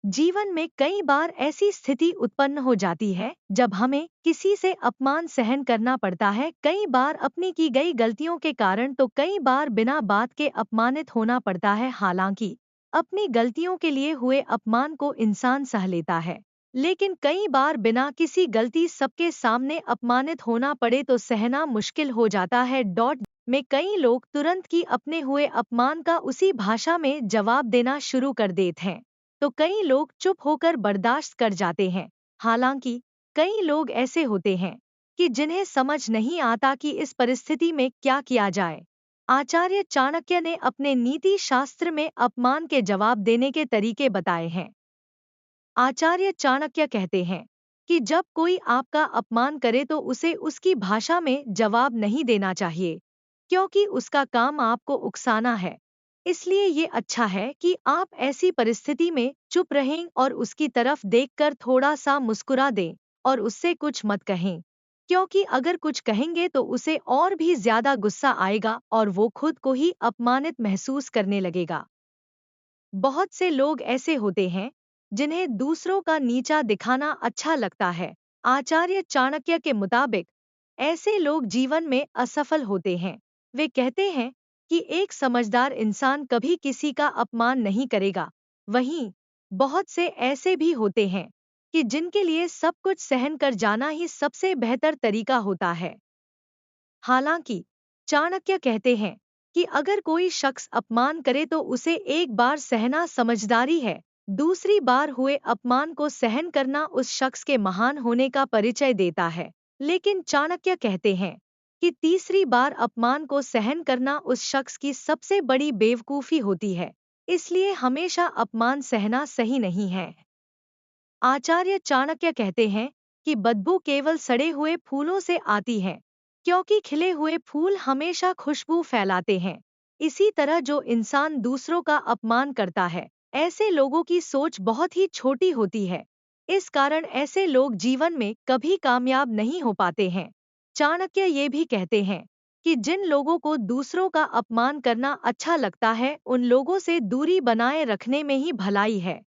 जीवन में कई बार ऐसी स्थिति उत्पन्न हो जाती है जब हमें किसी से अपमान सहन करना पड़ता है, कई बार अपनी की गई गलतियों के कारण, तो कई बार बिना बात के अपमानित होना पड़ता है। हालांकि अपनी गलतियों के लिए हुए अपमान को इंसान सह लेता है, लेकिन कई बार बिना किसी गलती सबके सामने अपमानित होना पड़े तो सहना मुश्किल हो जाता है। में कई लोग तुरंत ही अपने हुए अपमान का उसी भाषा में जवाब देना शुरू कर देते हैं, तो कई लोग चुप होकर बर्दाश्त कर जाते हैं। हालांकि कई लोग ऐसे होते हैं कि जिन्हें समझ नहीं आता कि इस परिस्थिति में क्या किया जाए। आचार्य चाणक्य ने अपने नीति शास्त्र में अपमान के जवाब देने के तरीके बताए हैं। आचार्य चाणक्य कहते हैं कि जब कोई आपका अपमान करे तो उसे उसकी भाषा में जवाब नहीं देना चाहिए, क्योंकि उसका काम आपको उकसाना है। इसलिए ये अच्छा है कि आप ऐसी परिस्थिति में चुप रहें और उसकी तरफ देखकर थोड़ा सा मुस्कुरा दें और उससे कुछ मत कहें, क्योंकि अगर कुछ कहेंगे तो उसे और भी ज्यादा गुस्सा आएगा और वो खुद को ही अपमानित महसूस करने लगेगा। बहुत से लोग ऐसे होते हैं जिन्हें दूसरों का नीचा दिखाना अच्छा लगता है। आचार्य चाणक्य के मुताबिक ऐसे लोग जीवन में असफल होते हैं। वे कहते हैं कि एक समझदार इंसान कभी किसी का अपमान नहीं करेगा। वहीं बहुत से ऐसे भी होते हैं कि जिनके लिए सब कुछ सहन कर जाना ही सबसे बेहतर तरीका होता है। हालांकि चाणक्य कहते हैं कि अगर कोई शख्स अपमान करे तो उसे एक बार सहना समझदारी है, दूसरी बार हुए अपमान को सहन करना उस शख्स के महान होने का परिचय देता है। लेकिन चाणक्य कहते हैं कि तीसरी बार अपमान को सहन करना उस शख्स की सबसे बड़ी बेवकूफ़ी होती है। इसलिए हमेशा अपमान सहना सही नहीं है। आचार्य चाणक्य कहते हैं कि बदबू केवल सड़े हुए फूलों से आती है, क्योंकि खिले हुए फूल हमेशा खुशबू फैलाते हैं। इसी तरह जो इंसान दूसरों का अपमान करता है, ऐसे लोगों की सोच बहुत ही छोटी होती है। इस कारण ऐसे लोग जीवन में कभी कामयाब नहीं हो पाते हैं। चाणक्य ये भी कहते हैं कि जिन लोगों को दूसरों का अपमान करना अच्छा लगता है, उन लोगों से दूरी बनाए रखने में ही भलाई है।